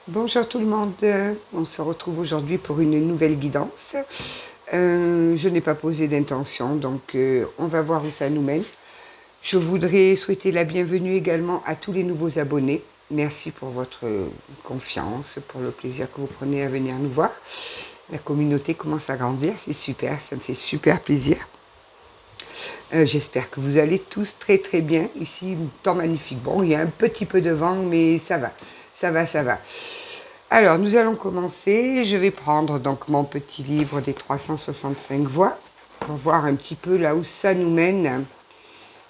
Bonjour tout le monde, on se retrouve aujourd'hui pour une nouvelle guidance. Je n'ai pas posé d'intention, donc on va voir où ça nous mène. Je voudrais souhaiter la bienvenue également à tous les nouveaux abonnés. Merci pour votre confiance, pour le plaisir que vous prenez à venir nous voir. La communauté commence à grandir, c'est super, ça me fait super plaisir. J'espère que vous allez tous très très bien. Ici, temps magnifique. Bon, il y a un petit peu de vent, mais ça va, ça va, ça va. Alors, nous allons commencer. Je vais prendre donc mon petit livre des 365 voix pour voir un petit peu là où ça nous mène.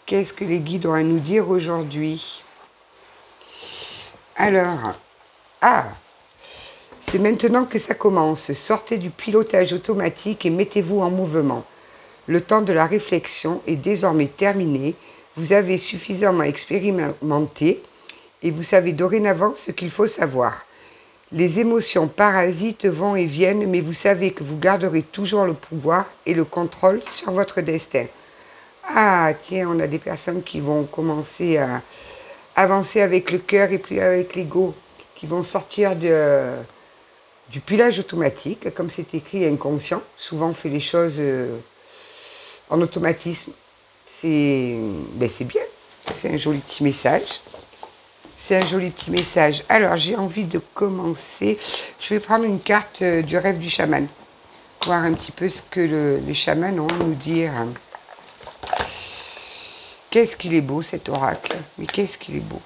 Qu'est-ce que les guides ont à nous dire aujourd'hui? Alors, c'est maintenant que ça commence. Sortez du pilotage automatique et mettez-vous en mouvement. Le temps de la réflexion est désormais terminé. Vous avez suffisamment expérimenté et vous savez dorénavant ce qu'il faut savoir. Les émotions parasites vont et viennent, mais vous savez que vous garderez toujours le pouvoir et le contrôle sur votre destin. Ah, tiens, on a des personnes qui vont commencer à avancer avec le cœur et puis avec l'ego, qui vont sortir du pilotage automatique, comme c'est écrit inconscient. Souvent, on fait les choses en automatisme. C'est bien, c'est un joli petit message. C'est un joli petit message. Alors, j'ai envie de commencer. Je vais prendre une carte du rêve du chaman. Voir un petit peu ce que les chamans ont à nous dire. Qu'est-ce qu'il est beau cet oracle. Mais qu'est-ce qu'il est beau.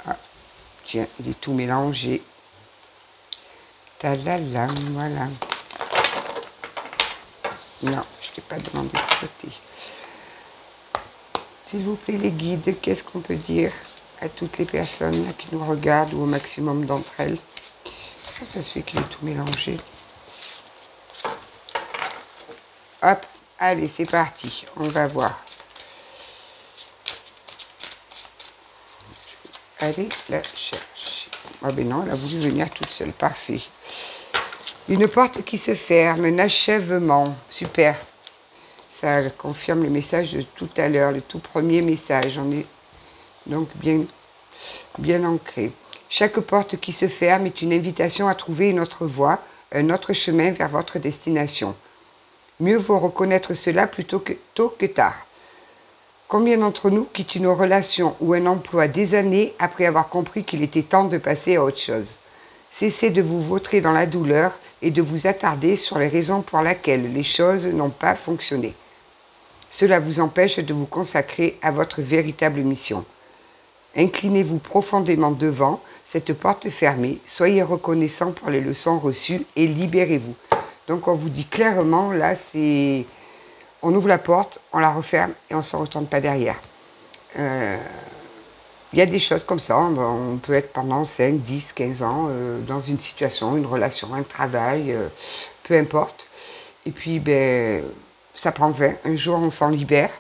Ah, tiens, il est tout mélangé. Talala, voilà. Non, je ne t'ai pas demandé de sauter. S'il vous plaît, les guides, qu'est-ce qu'on peut dire à toutes les personnes qui nous regardent ou au maximum d'entre elles? Ça se fait qu'il est tout mélangé. Hop, allez, c'est parti. On va voir. Allez, la chercher. Ah ben non, elle a voulu venir toute seule. Parfait. Une porte qui se ferme, un achèvement. Super. Ça confirme le message de tout à l'heure, le tout premier message. On est donc bien ancré. Chaque porte qui se ferme est une invitation à trouver une autre voie, un autre chemin vers votre destination. Mieux vaut reconnaître cela plutôt que tôt que tard. Combien d'entre nous quittent une relation ou un emploi des années après avoir compris qu'il était temps de passer à autre chose? Cessez de vous vautrer dans la douleur et de vous attarder sur les raisons pour lesquelles les choses n'ont pas fonctionné. Cela vous empêche de vous consacrer à votre véritable mission. Inclinez-vous profondément devant cette porte fermée, soyez reconnaissant pour les leçons reçues et libérez-vous. Donc on vous dit clairement, là, c'est... On ouvre la porte, on la referme et on ne se retourne pas derrière. Il y a des choses comme ça, on peut être pendant 5, 10, 15 ans dans une situation, une relation, un travail, peu importe. Et puis, ça prend 20. Un jour, on s'en libère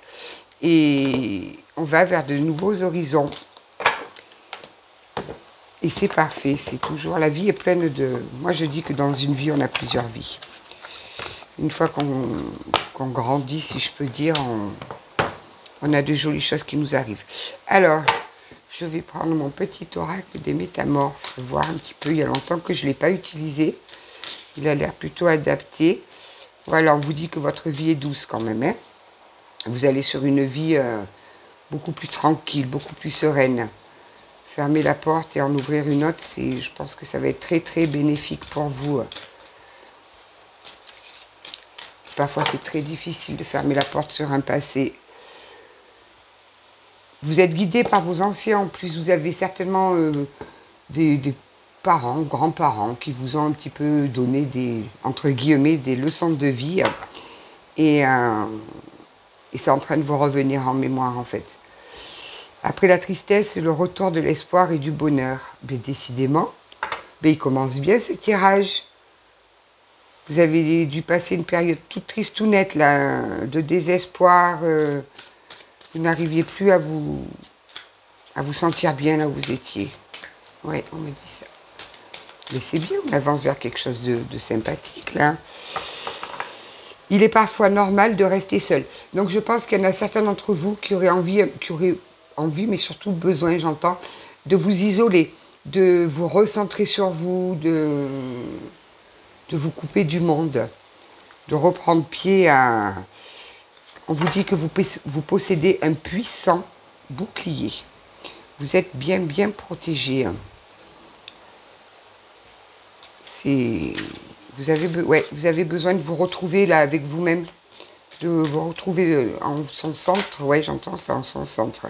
et on va vers de nouveaux horizons. Et c'est parfait, c'est toujours... La vie est pleine de... Moi, je dis que dans une vie, on a plusieurs vies. Une fois qu'on grandit, si je peux dire, on a de jolies choses qui nous arrivent. Alors, je vais prendre mon petit oracle des métamorphes, voir un petit peu. Il y a longtemps que je ne l'ai pas utilisé. Il a l'air plutôt adapté. Voilà, on vous dit que votre vie est douce quand même. Hein. Vous allez sur une vie beaucoup plus tranquille, beaucoup plus sereine. Fermer la porte et en ouvrir une autre, je pense que ça va être très très bénéfique pour vous. Parfois c'est très difficile de fermer la porte sur un passé. Vous êtes guidé par vos anciens, en plus vous avez certainement des parents, grands-parents qui vous ont un petit peu donné entre guillemets, des leçons de vie. Et c'est en train de vous revenir en mémoire en fait. Après la tristesse, le retour de l'espoir et du bonheur. Décidément, il commence bien ce tirage. Vous avez dû passer une période toute triste, tout nette, là, de désespoir. Vous n'arriviez plus à vous sentir bien là où vous étiez. Oui, on me dit ça. Mais c'est bien, on avance vers quelque chose de sympathique, là. Il est parfois normal de rester seul. Donc je pense qu'il y en a certains d'entre vous qui auraient envie, mais surtout besoin, j'entends, de vous isoler. de vous recentrer sur vous, de vous couper du monde, de reprendre pied à... On vous dit que vous possédez un puissant bouclier. Vous êtes bien protégé. Vous avez besoin de vous retrouver là avec vous-même, de vous retrouver en son centre. Ouais, j'entends ça, en son centre.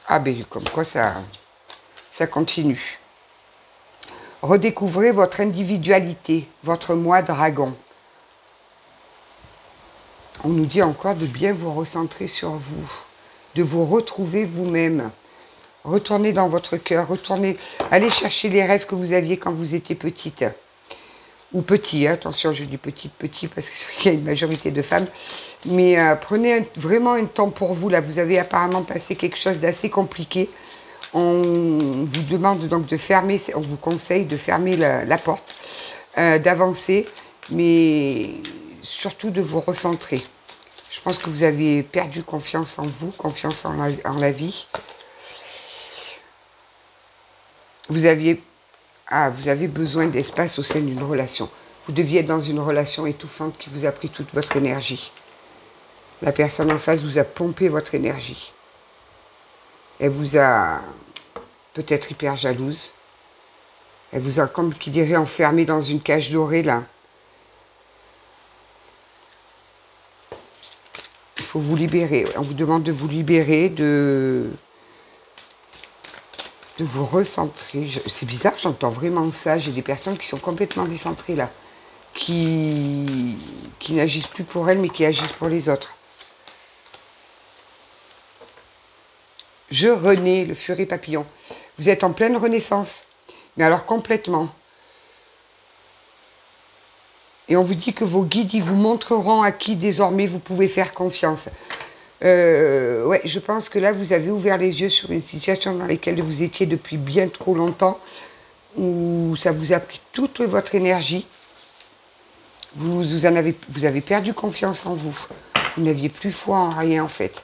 Ah ben, comme quoi ça continue. Redécouvrez votre individualité, votre moi dragon. On nous dit encore de bien vous recentrer sur vous, de vous retrouver vous-même. Retournez dans votre cœur, allez chercher les rêves que vous aviez quand vous étiez petite. Ou petit, hein, attention, je dis petit, parce qu'il y a une majorité de femmes. Mais prenez vraiment un temps pour vous, là. Vous avez apparemment passé quelque chose d'assez compliqué. On vous demande donc de fermer, on vous conseille de fermer la porte, d'avancer, mais surtout de vous recentrer. Je pense que vous avez perdu confiance en vous, confiance en la vie. Vous avez besoin d'espace au sein d'une relation. Vous deviez être dans une relation étouffante qui vous a pris toute votre énergie. La personne en face vous a pompé votre énergie. Elle vous a peut-être hyper jalouse. Elle vous a, comme qui dirait, enfermé dans une cage dorée, là. Il faut vous libérer. On vous demande de vous libérer, de vous recentrer. C'est bizarre, j'entends vraiment ça. J'ai des personnes qui sont complètement décentrées, là. Qui n'agissent plus pour elles, mais qui agissent pour les autres. Je renais, le furet papillon. Vous êtes en pleine renaissance. Mais alors complètement. Et on vous dit que vos guides, ils vous montreront à qui désormais vous pouvez faire confiance. Ouais, je pense que là, vous avez ouvert les yeux sur une situation dans laquelle vous étiez depuis bien trop longtemps, où ça vous a pris toute votre énergie. Vous avez perdu confiance en vous. Vous n'aviez plus foi en rien, en fait.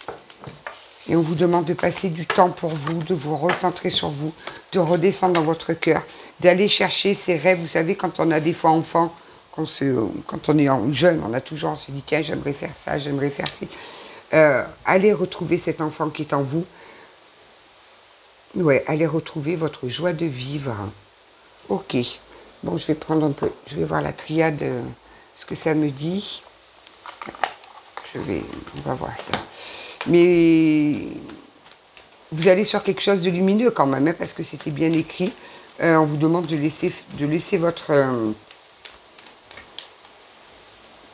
Et on vous demande de passer du temps pour vous, de vous recentrer sur vous, de redescendre dans votre cœur, d'aller chercher ces rêves. Vous savez, quand on a des fois enfant, quand on est jeune, on se dit, tiens, j'aimerais faire ça, j'aimerais faire ci. Allez retrouver cet enfant qui est en vous. Ouais, allez retrouver votre joie de vivre. Ok. Bon, je vais prendre un peu, je vais voir la triade, ce que ça me dit. On va voir ça. Mais vous allez sur quelque chose de lumineux quand même, hein, parce que c'était bien écrit. On vous demande de laisser votre...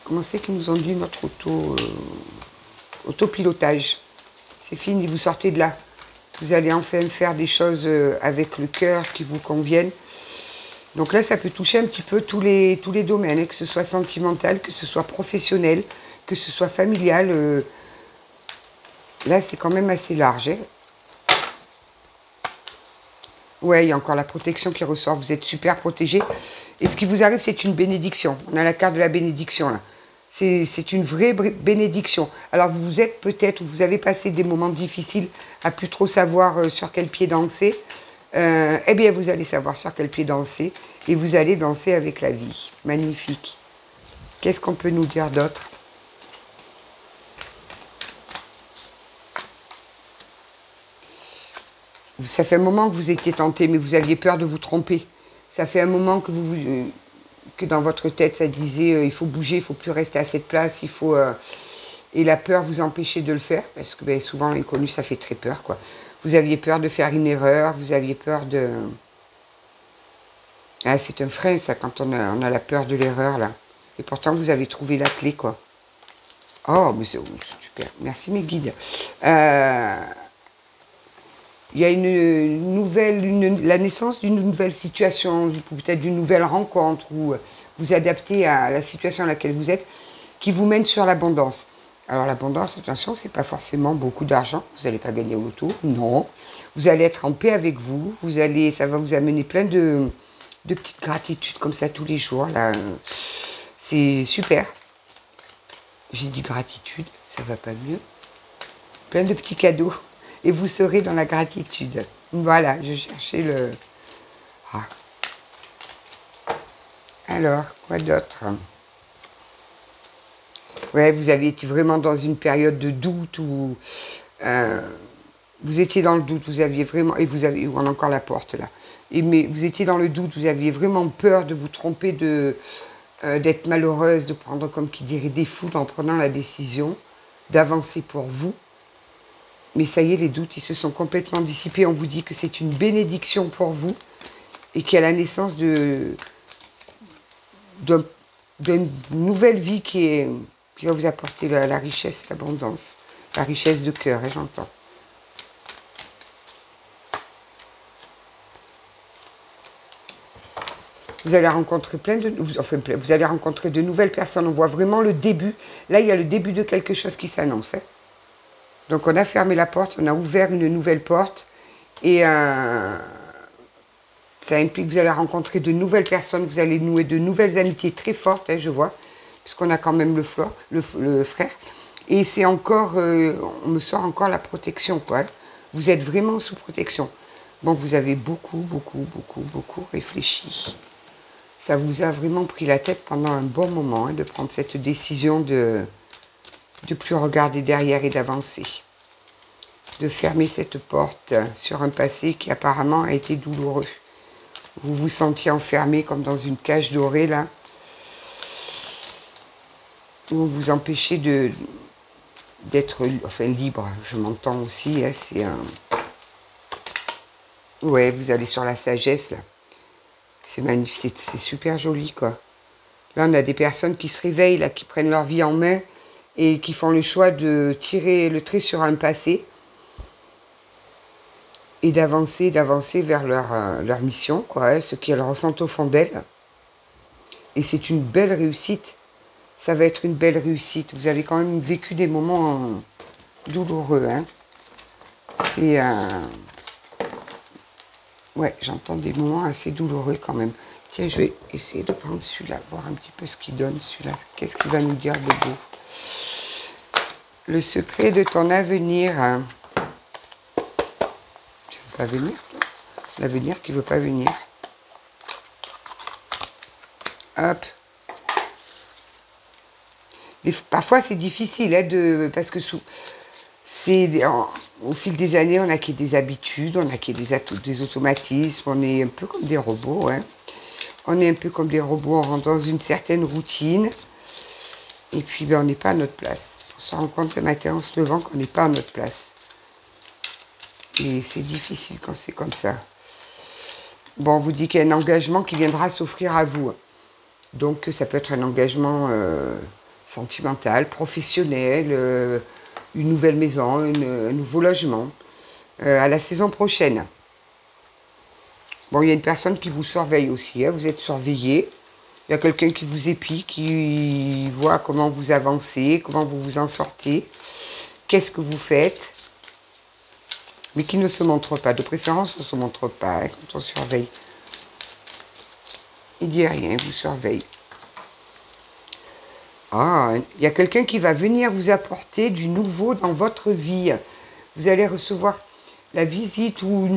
comment c'est qu'ils nous ont dit notre autopilotage. C'est fini, vous sortez de là. Vous allez enfin faire des choses avec le cœur qui vous conviennent. Donc là, ça peut toucher un petit peu tous les domaines, hein, que ce soit sentimental, que ce soit professionnel, que ce soit familial. Là, c'est quand même assez large. Hein. Ouais, il y a encore la protection qui ressort. Vous êtes super protégé. Et ce qui vous arrive, c'est une bénédiction. On a la carte de la bénédiction, là. C'est une vraie bénédiction. Alors, vous êtes peut-être, vous avez passé des moments difficiles à plus trop savoir sur quel pied danser. Eh bien, vous allez savoir sur quel pied danser. Et vous allez danser avec la vie. Magnifique. Qu'est-ce qu'on peut nous dire d'autre ? Ça fait un moment que vous étiez tenté, mais vous aviez peur de vous tromper. Ça fait un moment que dans votre tête, ça disait il faut bouger, il ne faut plus rester à cette place, il faut... et la peur vous empêchait de le faire, parce que ben, souvent l'inconnu, ça fait très peur, quoi. Vous aviez peur de faire une erreur, vous aviez peur de... Ah, c'est un frein, ça, quand on a la peur de l'erreur, là. Et pourtant, vous avez trouvé la clé, quoi. Oh, mais c'est super. Merci, mes guides. Il y a la naissance d'une nouvelle situation, peut-être d'une nouvelle rencontre, où vous adaptez à la situation à laquelle vous êtes, qui vous mène sur l'abondance. Alors l'abondance, attention, c'est pas forcément beaucoup d'argent, vous n'allez pas gagner au loto, non. Vous allez être en paix avec vous, ça va vous amener plein de petites gratitudes comme ça tous les jours, là. C'est super. J'ai dit gratitude, ça va pas mieux. Plein de petits cadeaux. Et vous serez dans la gratitude. Voilà, je cherchais Ah. Alors, quoi d'autre? Ouais, vous avez été vraiment dans une période de doute où vous étiez dans le doute, vous aviez vraiment, et vous avez, on a encore la porte là, mais vous étiez dans le doute, vous aviez vraiment peur de vous tromper, d'être malheureuse, de prendre, comme qui dirait, des foudres en prenant la décision d'avancer pour vous. Mais ça y est, les doutes, ils se sont complètement dissipés. On vous dit que c'est une bénédiction pour vous et qu'il y a la naissance d'une nouvelle vie qui va vous apporter la richesse et l'abondance. La richesse de cœur, et j'entends. Vous allez rencontrer vous allez rencontrer de nouvelles personnes. On voit vraiment le début. Là, il y a le début de quelque chose qui s'annonce. Hein. Donc, on a fermé la porte, on a ouvert une nouvelle porte. Et ça implique que vous allez rencontrer de nouvelles personnes. Vous allez nouer de nouvelles amitiés très fortes, hein, je vois. Puisqu'on a quand même le frère. Et c'est encore, on me sort encore la protection, quoi. Hein. Vous êtes vraiment sous protection. Bon, vous avez beaucoup réfléchi. Ça vous a vraiment pris la tête pendant un bon moment, hein, de prendre cette décision de plus regarder derrière et d'avancer. De fermer cette porte sur un passé qui apparemment a été douloureux. Vous vous sentiez enfermé comme dans une cage dorée, là. Où on vous empêchez d'être libre. Je m'entends aussi, hein, c'est un... Ouais, vous allez sur la sagesse, là. C'est magnifique, c'est super joli, quoi. Là, on a des personnes qui se réveillent, là, qui prennent leur vie en main et qui font le choix de tirer le trait sur un passé et d'avancer vers leur mission, quoi, hein, ce qu'elles ressentent au fond d'elles. Et c'est une belle réussite. Ça va être une belle réussite. Vous avez quand même vécu des moments douloureux, hein. C'est ouais, j'entends des moments assez douloureux quand même. Tiens, je vais essayer de prendre celui-là, voir un petit peu ce qu'il donne, celui-là. Qu'est-ce qu'il va nous dire de beau? Le secret de ton avenir. Hein. Tu veux pas venir, toi? L'avenir qui veut pas venir. Hop. Parfois, c'est difficile, hein, parce que au fil des années, on acquiert des habitudes, on acquiert des automatismes, on est un peu comme des robots. Hein. On est un peu comme des robots, on rentre dans une certaine routine. Et puis, ben, on n'est pas à notre place. On se rend compte le matin en se levant qu'on n'est pas à notre place. Et c'est difficile quand c'est comme ça. Bon, on vous dit qu'il y a un engagement qui viendra s'offrir à vous. Donc, ça peut être un engagement sentimental, professionnel, une nouvelle maison, un nouveau logement, à la saison prochaine. Bon, il y a une personne qui vous surveille aussi, hein, vous êtes surveillé. Il y a quelqu'un qui vous épie, qui voit comment vous avancez, comment vous vous en sortez, qu'est-ce que vous faites, mais qui ne se montre pas. De préférence, on ne se montre pas hein, quand on surveille. Il dit rien, il vous surveille. Ah, il y a quelqu'un qui va venir vous apporter du nouveau dans votre vie. Vous allez recevoir la visite ou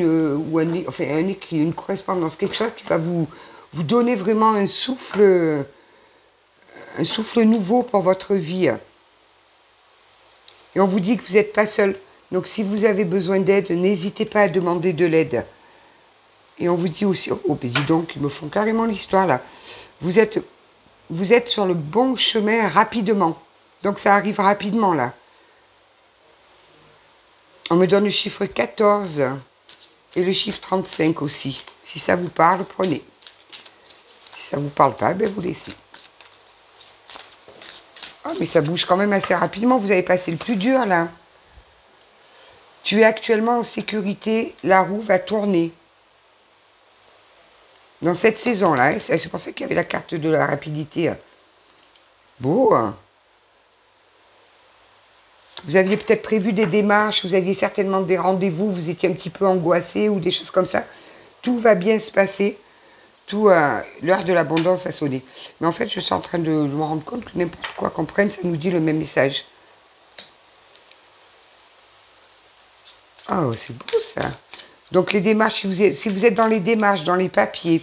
un écrit, une correspondance, quelque chose qui va vous donner vraiment un souffle nouveau pour votre vie. Et on vous dit que vous n'êtes pas seul. Donc si vous avez besoin d'aide, n'hésitez pas à demander de l'aide. Et on vous dit aussi, oh ben dis donc, ils me font carrément l'histoire là. Vous êtes sur le bon chemin rapidement. Donc ça arrive rapidement là. On me donne le chiffre 14 et le chiffre 35 aussi. Si ça vous parle, prenez. Si ça ne vous parle pas, ben vous laissez. Oh, mais ça bouge quand même assez rapidement. Vous avez passé le plus dur là. Tu es actuellement en sécurité. La roue va tourner. Dans cette saison-là, hein, c'est pour ça qu'il y avait la carte de la rapidité. Beau, hein. Vous aviez peut-être prévu des démarches, vous aviez certainement des rendez-vous, vous étiez un petit peu angoissé ou des choses comme ça. Tout va bien se passer. L'heure de l'abondance a sonné. Mais en fait, je suis en train de me rendre compte que n'importe quoi qu'on prenne, ça nous dit le même message. Oh, c'est beau ça. Donc les démarches, si vous êtes dans les démarches, dans les papiers,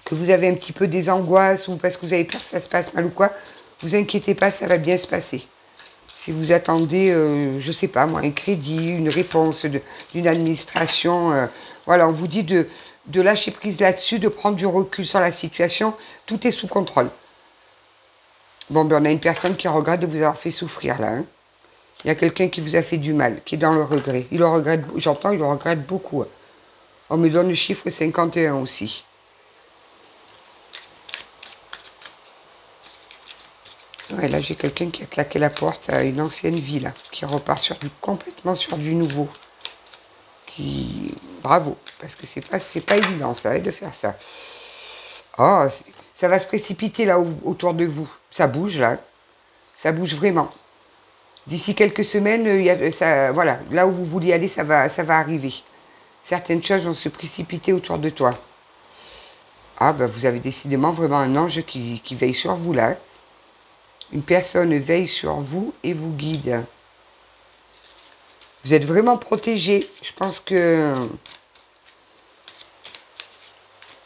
que vous avez un petit peu des angoisses ou parce que vous avez peur que ça se passe mal ou quoi, vous inquiétez pas, ça va bien se passer. Si vous attendez, je sais pas moi, un crédit, une réponse d'une administration, voilà, on vous dit de lâcher prise là-dessus, de prendre du recul sur la situation, tout est sous contrôle. Bon, ben on a une personne qui regrette de vous avoir fait souffrir là. Hein. Il y a quelqu'un qui vous a fait du mal, qui est dans le regret. Il le regrette, j'entends, il le regrette beaucoup. Hein. On me donne le chiffre 51 aussi. Ouais, là, j'ai quelqu'un qui a claqué la porte à une ancienne vie, là, qui repart complètement sur du nouveau. Bravo, parce que c'est pas évident, ça, hein, de faire ça. Oh, ça va se précipiter, là, autour de vous. Ça bouge, là. Ça bouge vraiment. D'ici quelques semaines, voilà, là où vous vouliez aller, ça va arriver. Certaines choses vont se précipiter autour de toi. Ah, ben, vous avez décidément vraiment un ange qui veille sur vous, là. Une personne veille sur vous et vous guide. Vous êtes vraiment protégé. Je pense que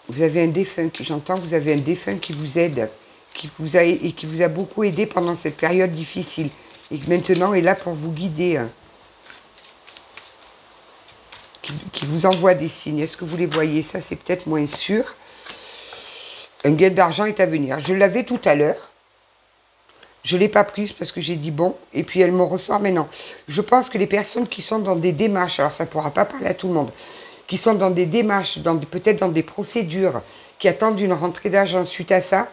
vous avez un défunt, j'entends que vous avez un défunt qui vous aide, qui vous a beaucoup aidé pendant cette période difficile. Et qui maintenant est là pour vous guider. Qui vous envoie des signes. Est-ce que vous les voyez? Ça, c'est peut-être moins sûr. Un gain d'argent est à venir. Je l'avais tout à l'heure. Je ne l'ai pas prise parce que j'ai dit bon, et puis elle me ressort, mais non. Je pense que les personnes qui sont dans des démarches, alors ça ne pourra pas parler à tout le monde, qui sont dans des démarches, peut-être dans des procédures, qui attendent une rentrée d'argent suite à ça,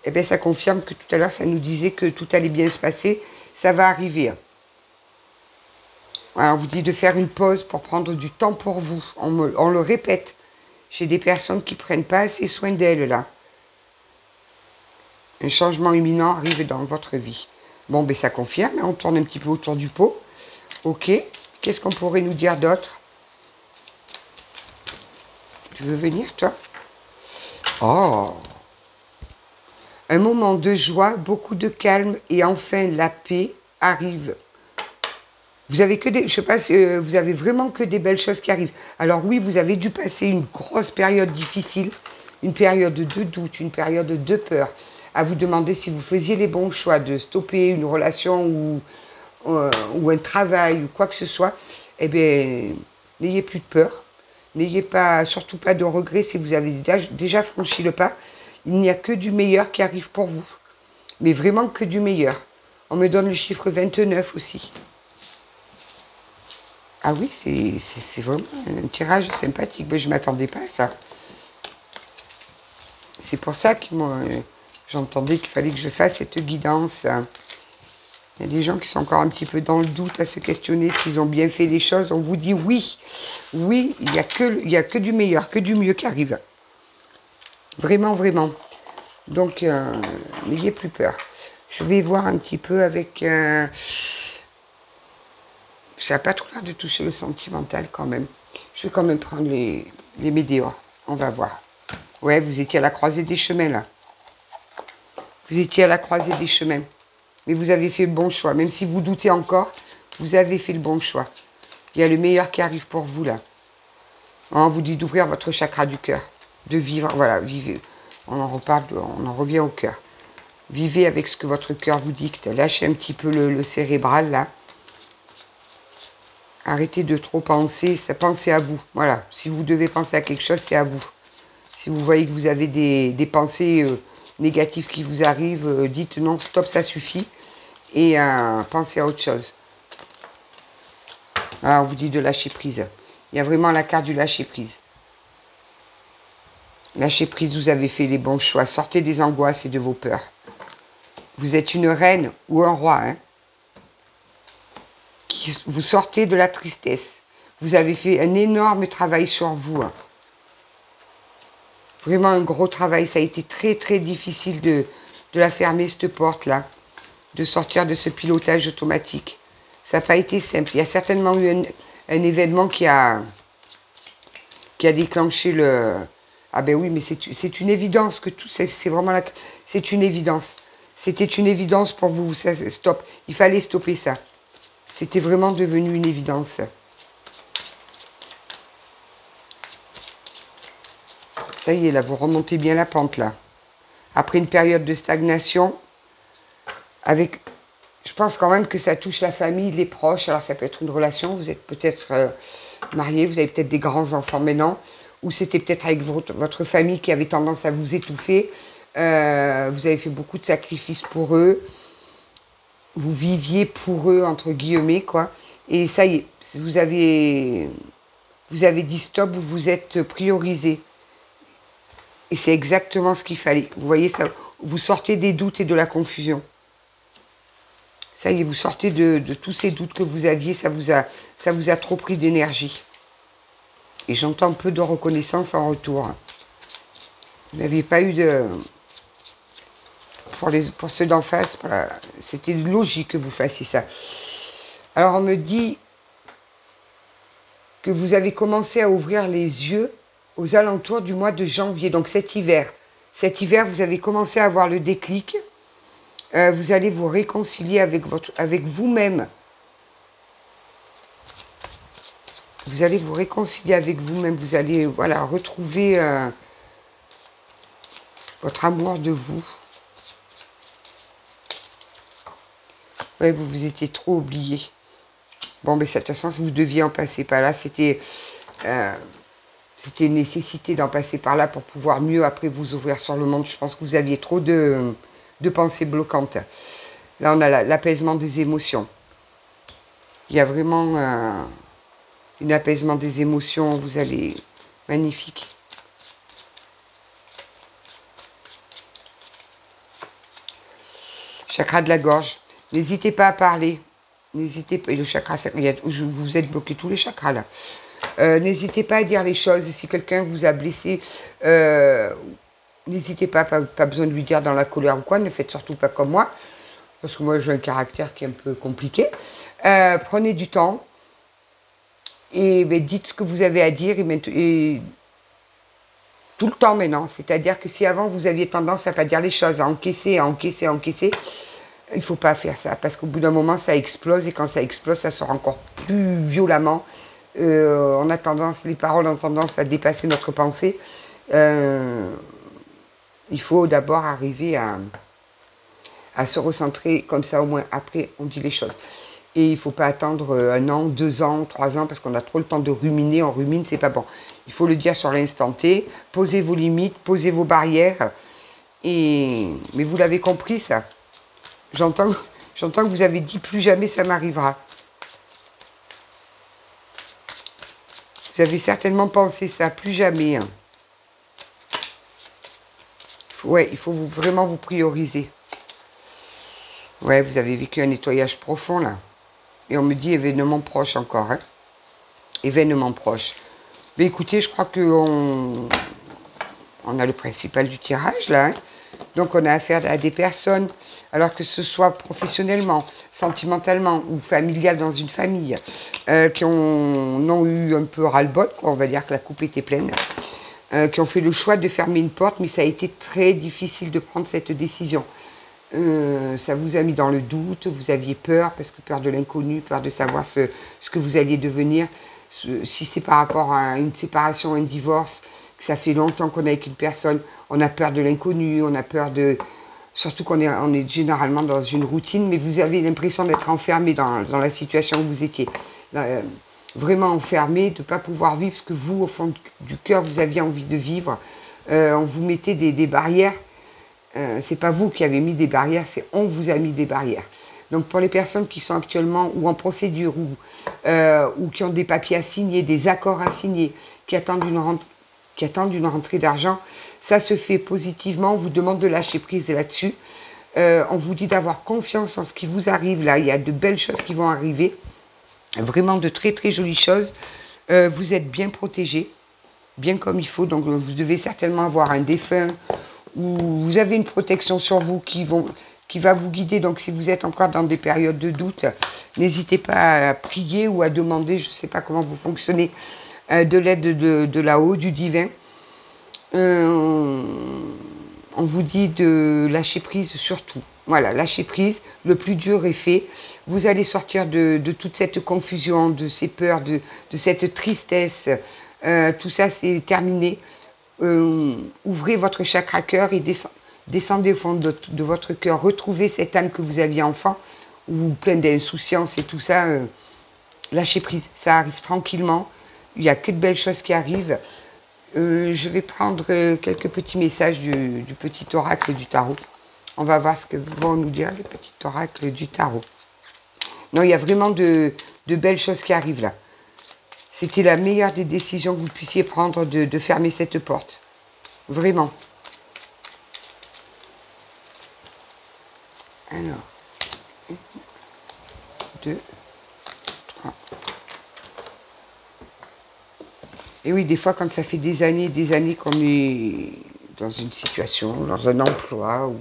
eh bien ça confirme que tout à l'heure, ça nous disait que tout allait bien se passer, ça va arriver. Alors, on vous dit de faire une pause pour prendre du temps pour vous. On le répète, j'ai des personnes qui ne prennent pas assez soin d'elles, là. Un changement imminent arrive dans votre vie. Bon, ben ça confirme, on tourne un petit peu autour du pot. Ok, qu'est-ce qu'on pourrait nous dire d'autre? Tu veux venir, toi? Oh! Un moment de joie, beaucoup de calme et enfin la paix arrive. Vous avez que des, je sais pas si vous avez vraiment que des belles choses qui arrivent. Alors oui, vous avez dû passer une grosse période difficile, une période de doute, une période de peur, à vous demander si vous faisiez les bons choix de stopper une relation ou un travail ou quoi que ce soit. Eh bien, n'ayez plus de peur, n'ayez pas, surtout pas de regrets si vous avez déjà franchi le pas. Il n'y a que du meilleur qui arrive pour vous, mais vraiment que du meilleur. On me donne le chiffre 29 aussi. Ah oui, c'est vraiment un tirage sympathique. Mais je ne m'attendais pas à ça. C'est pour ça que j'entendais qu'il fallait que je fasse cette guidance. Il y a des gens qui sont encore un petit peu dans le doute, à se questionner s'ils ont bien fait les choses. On vous dit oui. Oui, il n'y a que du meilleur, que du mieux qui arrive. Vraiment, vraiment. Donc, n'ayez plus peur. Je vais voir un petit peu avec... ça n'a pas trop l'air de toucher le sentimental quand même. Je vais quand même prendre les météores. On va voir. Ouais, vous étiez à la croisée des chemins, là. Vous étiez à la croisée des chemins. Mais vous avez fait le bon choix. Même si vous doutez encore, vous avez fait le bon choix. Il y a le meilleur qui arrive pour vous, là. On vous dit d'ouvrir votre chakra du cœur. De vivre, voilà, vivez. On en reparle, on en revient au cœur. Vivez avec ce que votre cœur vous dicte. Lâchez un petit peu le cérébral, là. Arrêtez de trop penser, pensez à vous. Voilà, si vous devez penser à quelque chose, c'est à vous. Si vous voyez que vous avez des pensées négatives qui vous arrivent, dites non, stop, ça suffit. Et pensez à autre chose. Ah, on vous dit de lâcher prise. Il y a vraiment la carte du lâcher prise. Lâchez prise, vous avez fait les bons choix. Sortez des angoisses et de vos peurs. Vous êtes une reine ou un roi, hein. Vous sortez de la tristesse. Vous avez fait un énorme travail sur vous. Hein. Vraiment un gros travail. Ça a été très très difficile de la fermer, cette porte-là. De sortir de ce pilotage automatique. Ça n'a pas été simple. Il y a certainement eu un événement qui a déclenché le... Ah ben oui, mais c'est une évidence que tout... C'est vraiment là... C'est une évidence. C'était une évidence pour vous. Stop. Il fallait stopper ça. C'était vraiment devenu une évidence. Ça y est, là, vous remontez bien la pente, là. Après une période de stagnation, avec... Je pense quand même que ça touche la famille, les proches. Alors, ça peut être une relation. Vous êtes peut-être marié, vous avez peut-être des grands-enfants maintenant. Ou c'était peut-être avec votre famille qui avait tendance à vous étouffer. Vous avez fait beaucoup de sacrifices pour eux. Vous viviez pour eux, entre guillemets, quoi. Et ça y est, vous avez dit stop, vous vous êtes priorisé. Et c'est exactement ce qu'il fallait. Vous voyez, ça, vous sortez des doutes et de la confusion. Ça y est, vous sortez de tous ces doutes que vous aviez, ça vous a trop pris d'énergie. Et j'entends peu de reconnaissance en retour. Vous n'aviez pas eu de... Pour ceux d'en face, voilà, c'était logique que vous fassiez ça. Alors on me dit que vous avez commencé à ouvrir les yeux aux alentours du mois de janvier, donc cet hiver. Cet hiver, vous avez commencé à avoir le déclic. Vous allez vous réconcilier avec vous-même. Vous allez vous réconcilier avec vous-même. Vous allez voilà, retrouver votre amour de vous. Ouais, vous vous étiez trop oublié. Bon, mais de toute façon, vous deviez en passer par là. C'était une nécessité d'en passer par là pour pouvoir mieux après vous ouvrir sur le monde. Je pense que vous aviez trop de pensées bloquantes. Là, on a l'apaisement des émotions. Il y a vraiment un apaisement des émotions. Vous allez... Magnifique. Chakra de la gorge. N'hésitez pas à parler. N'hésitez pas... Et le chakra, vous êtes bloqué tous les chakras là. N'hésitez pas à dire les choses. Si quelqu'un vous a blessé, n'hésitez pas besoin de lui dire dans la colère ou quoi. Ne faites surtout pas comme moi. Parce que moi, j'ai un caractère qui est un peu compliqué. Prenez du temps. Et dites ce que vous avez à dire. Et tout le temps maintenant. C'est-à-dire que si avant, vous aviez tendance à ne pas dire les choses, à encaisser, il ne faut pas faire ça. Parce qu'au bout d'un moment, ça explose. Et quand ça explose, ça sort encore plus violemment. Les paroles ont tendance à dépasser notre pensée. Il faut d'abord arriver à se recentrer, comme ça au moins après on dit les choses. Et il ne faut pas attendre 1 an, 2 ans, 3 ans, parce qu'on a trop le temps de ruminer, on rumine, c'est pas bon. Il faut le dire sur l'instant T, posez vos limites, posez vos barrières, mais vous l'avez compris ça. J'entends que vous avez dit plus jamais ça m'arrivera. Vous avez certainement pensé ça, plus jamais. Hein. Ouais, il faut vraiment vous prioriser. Ouais, vous avez vécu un nettoyage profond, là. Et on me dit événement proche encore, hein. Événement proche. Mais écoutez, je crois qu'on a le principal du tirage, là. Hein. Donc, on a affaire à des personnes, alors que ce soit professionnellement, sentimentalement ou familial dans une famille, qui ont eu un peu ras-le-bol, quoi. On va dire que la coupe était pleine. Qui ont fait le choix de fermer une porte, mais ça a été très difficile de prendre cette décision. Ça vous a mis dans le doute, vous aviez peur, parce que peur de l'inconnu, peur de savoir ce que vous alliez devenir. Si c'est par rapport à une séparation, un divorce, que ça fait longtemps qu'on est avec une personne, on a peur de l'inconnu, on a peur de... Surtout qu'on est généralement dans une routine, mais vous avez l'impression d'être enfermé dans la situation où vous étiez. Vraiment enfermé, de ne pas pouvoir vivre ce que vous, au fond du cœur, vous aviez envie de vivre. On vous mettait des barrières. C'est pas vous qui avez mis des barrières, c'est on vous a mis des barrières. Donc pour les personnes qui sont actuellement ou en procédure ou qui ont des papiers à signer, des accords à signer, qui attendent une rentrée d'argent, ça se fait positivement. On vous demande de lâcher prise là-dessus. On vous dit d'avoir confiance en ce qui vous arrive là. Il y a de belles choses qui vont arriver. Vraiment de très très jolies choses. Vous êtes bien protégé, bien comme il faut. Donc vous devez certainement avoir un défunt ou vous avez une protection sur vous qui va vous guider. Donc si vous êtes encore dans des périodes de doute, n'hésitez pas à prier ou à demander, je ne sais pas comment vous fonctionnez, de l'aide de là-haut, du divin. On vous dit de lâcher prise surtout. Voilà, lâcher prise, le plus dur est fait. Vous allez sortir de toute cette confusion, de ces peurs, de cette tristesse. Tout ça, c'est terminé. ouvrez votre chakra cœur et descendez au fond de votre cœur. Retrouvez cette âme que vous aviez enfant, ou pleine d'insouciance et tout ça. Lâchez prise, ça arrive tranquillement. Il n'y a que de belles choses qui arrivent. Je vais prendre quelques petits messages du petit oracle du tarot. On va voir ce que vont nous dire le petit oracle du tarot. Non, il y a vraiment de belles choses qui arrivent là. C'était la meilleure des décisions que vous puissiez prendre de fermer cette porte. Vraiment. Alors, 1, 2, 3. Et oui, des fois, quand ça fait des années qu'on est dans une situation, dans un emploi, ou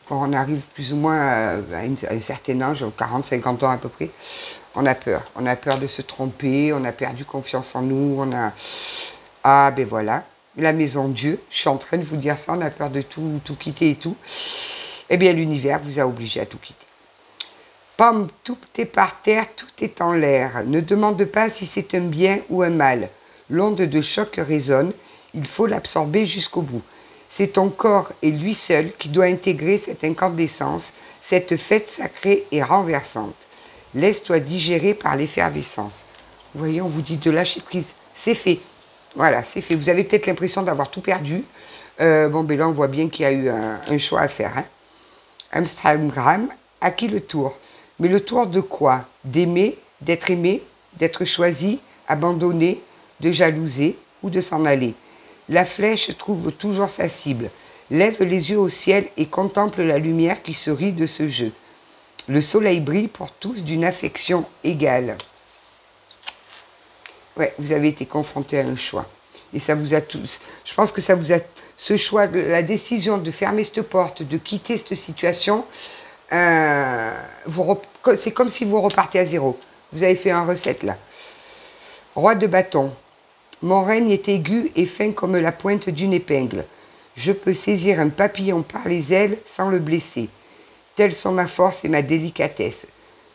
quand on arrive plus ou moins à un certain âge, 40-50 ans à peu près, on a peur. On a peur de se tromper, on a perdu confiance en nous, on a... Ah, ben voilà, la maison Dieu, je suis en train de vous dire ça, on a peur de tout quitter et tout. Eh bien, l'univers vous a obligé à tout quitter. Pomme, tout est par terre, tout est en l'air. Ne demande pas si c'est un bien ou un mal. L'onde de choc résonne, il faut l'absorber jusqu'au bout. C'est ton corps et lui seul qui doit intégrer cette incandescence, cette fête sacrée et renversante. Laisse-toi digérer par l'effervescence. Vous voyez, on vous dit de lâcher prise. C'est fait. Voilà, c'est fait. Vous avez peut-être l'impression d'avoir tout perdu. Bon, ben là, on voit bien qu'il y a eu un choix à faire. Hein. Amsterdam, à qui le tour? Mais le tour de quoi? D'aimer, d'être choisi, abandonné, de jalouser ou de s'en aller. La flèche trouve toujours sa cible. Lève les yeux au ciel et contemple la lumière qui se rit de ce jeu. Le soleil brille pour tous d'une affection égale. Ouais, vous avez été confronté à un choix. Et ça vous a tous... Je pense que ça vous a... Ce choix, la décision de fermer cette porte, de quitter cette situation, c'est comme si vous repartez à zéro. Vous avez fait un recette là. Roi de bâton. Mon règne est aigu et fin comme la pointe d'une épingle. Je peux saisir un papillon par les ailes sans le blesser. Telles sont ma force et ma délicatesse.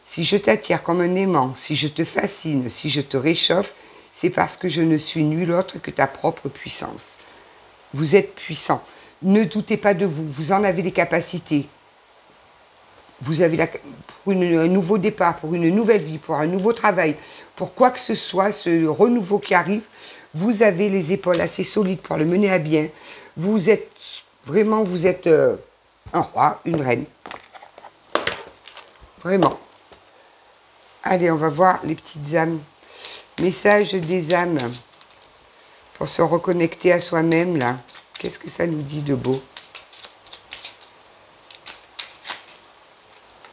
Si je t'attire comme un aimant, si je te fascine, si je te réchauffe, c'est parce que je ne suis nul autre que ta propre puissance. Vous êtes puissant. Ne doutez pas de vous. Vous en avez les capacités. Vous avez pour un nouveau départ, pour une nouvelle vie, pour un nouveau travail, pour quoi que ce soit, ce renouveau qui arrive, vous avez les épaules assez solides pour le mener à bien. Vous êtes vraiment, un roi, une reine. Vraiment. Allez, on va voir les petites âmes. Message des âmes pour se reconnecter à soi-même, là. Qu'est-ce que ça nous dit de beau?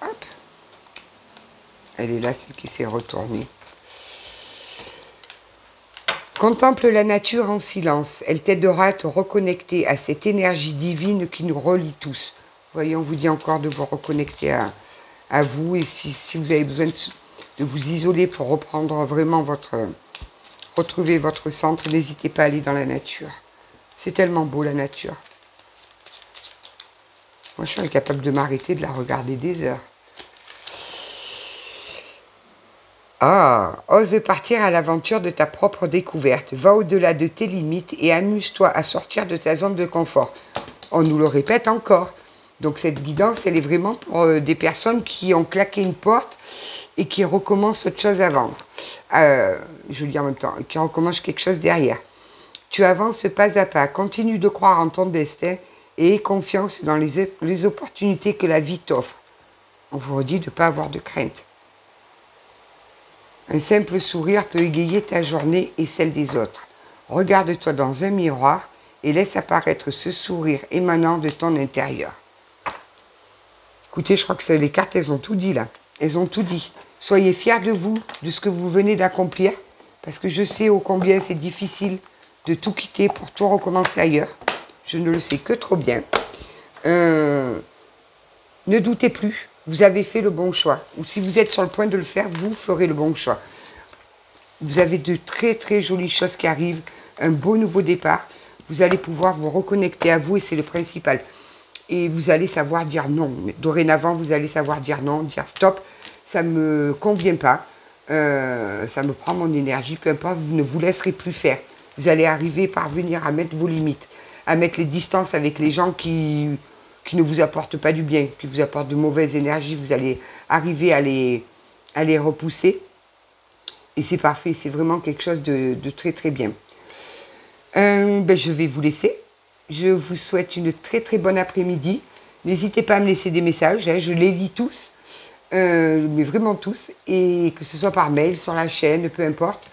Hop. Elle est là, celle qui s'est retournée. Contemple la nature en silence. Elle t'aidera à te reconnecter à cette énergie divine qui nous relie tous. Voyons, on vous dit encore de vous reconnecter à vous. Et si vous avez besoin de vous isoler pour reprendre vraiment retrouver votre centre, n'hésitez pas à aller dans la nature. C'est tellement beau, la nature. Moi, je suis incapable de m'arrêter de la regarder des heures. Ah, ose partir à l'aventure de ta propre découverte. Va au-delà de tes limites et amuse-toi à sortir de ta zone de confort. On nous le répète encore. Donc cette guidance, elle est vraiment pour des personnes qui ont claqué une porte et qui recommencent autre chose à vendre. Je le dis en même temps, qui recommencent quelque chose derrière. Tu avances pas à pas. Continue de croire en ton destin et aie confiance dans les opportunités que la vie t'offre. On vous redit de ne pas avoir de crainte. Un simple sourire peut égayer ta journée et celle des autres. Regarde-toi dans un miroir et laisse apparaître ce sourire émanant de ton intérieur. Écoutez, je crois que les cartes, elles ont tout dit là. Elles ont tout dit. Soyez fiers de vous, de ce que vous venez d'accomplir, parce que je sais ô combien c'est difficile de tout quitter pour tout recommencer ailleurs. Je ne le sais que trop bien. Ne doutez plus. Vous avez fait le bon choix. Ou si vous êtes sur le point de le faire, vous ferez le bon choix. Vous avez de très très jolies choses qui arrivent. Un beau nouveau départ. Vous allez pouvoir vous reconnecter à vous et c'est le principal. Et vous allez savoir dire non. Dorénavant, vous allez savoir dire non, dire stop. Ça ne me convient pas. Ça me prend mon énergie. Peu importe, vous ne vous laisserez plus faire. Vous allez arriver, parvenir à mettre vos limites, à mettre les distances avec les gens qui ne vous apportent pas du bien, qui vous apportent de mauvaises énergies. Vous allez arriver à les repousser. Et c'est parfait, c'est vraiment quelque chose de très très bien. Je vais vous laisser. Je vous souhaite une très très bonne après-midi. N'hésitez pas à me laisser des messages, hein, je les lis tous, mais vraiment tous, et que ce soit par mail, sur la chaîne, peu importe.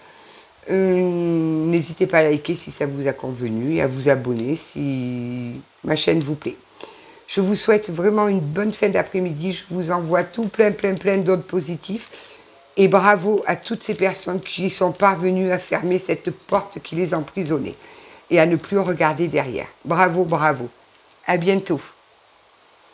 N'hésitez pas à liker si ça vous a convenu et à vous abonner si ma chaîne vous plaît. Je vous souhaite vraiment une bonne fin d'après-midi. Je vous envoie tout plein d'autres positifs. Et bravo à toutes ces personnes qui sont parvenues à fermer cette porte qui les emprisonnait et à ne plus regarder derrière. Bravo, bravo. À bientôt.